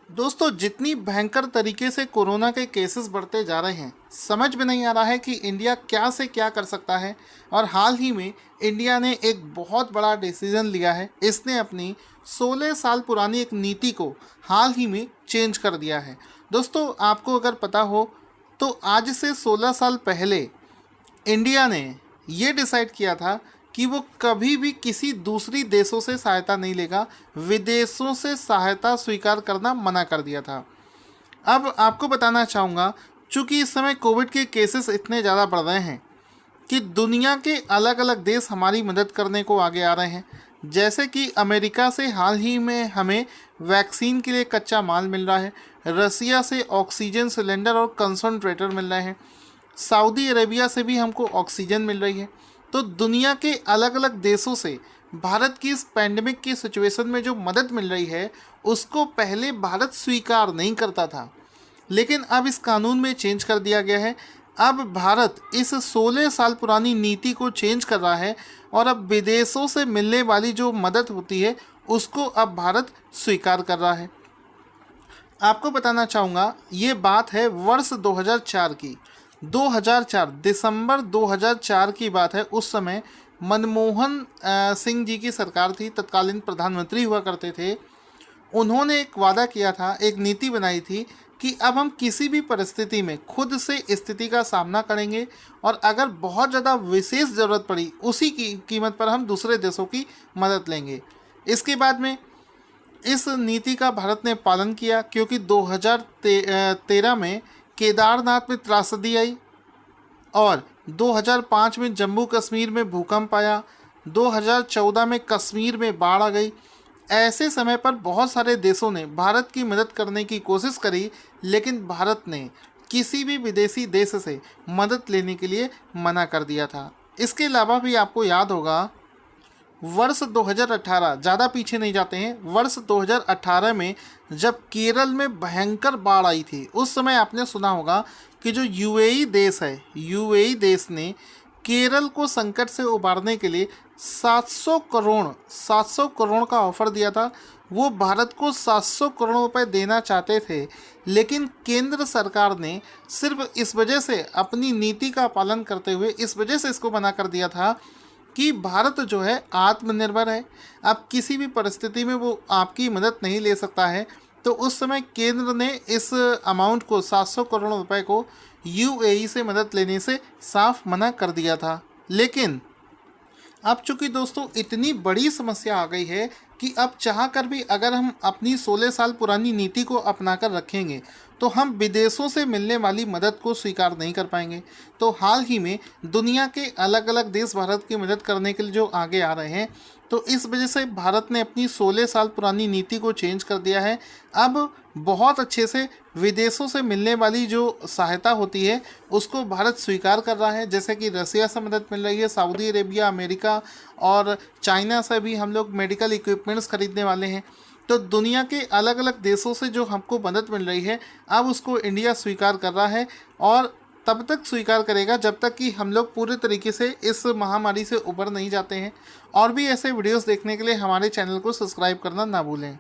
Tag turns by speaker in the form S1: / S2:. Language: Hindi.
S1: दोस्तों, जितनी भयंकर तरीके से कोरोना के केसेस बढ़ते जा रहे हैं, समझ में नहीं आ रहा है कि इंडिया क्या से क्या कर सकता है। और हाल ही में इंडिया ने एक बहुत बड़ा डिसीजन लिया है। इसने अपनी 16 साल पुरानी एक नीति को हाल ही में चेंज कर दिया है। दोस्तों, आपको अगर पता हो तो आज से 16 साल पहले इंडिया ने ये डिसाइड किया था कि वो कभी भी किसी दूसरी देशों से सहायता नहीं लेगा। विदेशों से सहायता स्वीकार करना मना कर दिया था। अब आपको बताना चाहूँगा, चूँकि इस समय कोविड के केसेस इतने ज़्यादा बढ़ रहे हैं कि दुनिया के अलग अलग देश हमारी मदद करने को आगे आ रहे हैं। जैसे कि अमेरिका से हाल ही में हमें वैक्सीन के लिए कच्चा माल मिल रहा है। रसिया से ऑक्सीजन सिलेंडर और कंसंट्रेटर मिल रहे हैं। सऊदी अरेबिया से भी हमको ऑक्सीजन मिल रही है। तो दुनिया के अलग अलग देशों से भारत की इस पैंडमिक की सिचुएशन में जो मदद मिल रही है, उसको पहले भारत स्वीकार नहीं करता था, लेकिन अब इस कानून में चेंज कर दिया गया है। अब भारत इस 16 साल पुरानी नीति को चेंज कर रहा है और अब विदेशों से मिलने वाली जो मदद होती है उसको अब भारत स्वीकार कर रहा है। आपको बताना चाहूँगा, ये बात है वर्ष 2004 की। 2004 दिसंबर 2004 की बात है। उस समय मनमोहन सिंह जी की सरकार थी, तत्कालीन प्रधानमंत्री हुआ करते थे। उन्होंने एक वादा किया था, एक नीति बनाई थी कि अब हम किसी भी परिस्थिति में खुद से स्थिति का सामना करेंगे और अगर बहुत ज़्यादा विशेष ज़रूरत पड़ी उसी की कीमत पर हम दूसरे देशों की मदद लेंगे। इसके बाद में इस नीति का भारत ने पालन किया, क्योंकि 2013 में केदारनाथ में त्रासदी आई और 2005 में जम्मू कश्मीर में भूकंप आया। 2014 में कश्मीर में बाढ़ आ गई। ऐसे समय पर बहुत सारे देशों ने भारत की मदद करने की कोशिश करी, लेकिन भारत ने किसी भी विदेशी देश से मदद लेने के लिए मना कर दिया था। इसके अलावा भी आपको याद होगा, वर्ष 2018, ज़्यादा पीछे नहीं जाते हैं, वर्ष 2018 में जब केरल में भयंकर बाढ़ आई थी, उस समय आपने सुना होगा कि जो यूएई देश है, यूएई देश ने केरल को संकट से उबारने के लिए 700 करोड़ का ऑफर दिया था। वो भारत को 700 करोड़ रुपए देना चाहते थे, लेकिन केंद्र सरकार ने सिर्फ इस वजह से, अपनी नीति का पालन करते हुए इस वजह से इसको मना कर दिया था कि भारत जो है आत्मनिर्भर है। अब किसी भी परिस्थिति में वो आपकी मदद नहीं ले सकता है। तो उस समय केंद्र ने इस अमाउंट को, 700 करोड़ रुपए को, यूएई से मदद लेने से साफ मना कर दिया था। लेकिन अब चूंकि दोस्तों इतनी बड़ी समस्या आ गई है कि अब चाह कर भी अगर हम अपनी 16 साल पुरानी नीति को अपना कर रखेंगे तो हम विदेशों से मिलने वाली मदद को स्वीकार नहीं कर पाएंगे। तो हाल ही में दुनिया के अलग अलग देश भारत की मदद करने के लिए जो आगे आ रहे हैं, तो इस वजह से भारत ने अपनी 16 साल पुरानी नीति को चेंज कर दिया है। अब बहुत अच्छे से विदेशों से मिलने वाली जो सहायता होती है उसको भारत स्वीकार कर रहा है। जैसे कि रसिया से मदद मिल रही है, सऊदी अरेबिया, अमेरिका और चाइना से भी हम लोग मेडिकल इक्विपमेंट्स खरीदने वाले हैं। तो दुनिया के अलग अलग देशों से जो हमको मदद मिल रही है, अब उसको इंडिया स्वीकार कर रहा है और तब तक स्वीकार करेगा जब तक कि हम लोग पूरे तरीके से इस महामारी से उबर नहीं जाते हैं। और भी ऐसे वीडियोस देखने के लिए हमारे चैनल को सब्सक्राइब करना ना भूलें।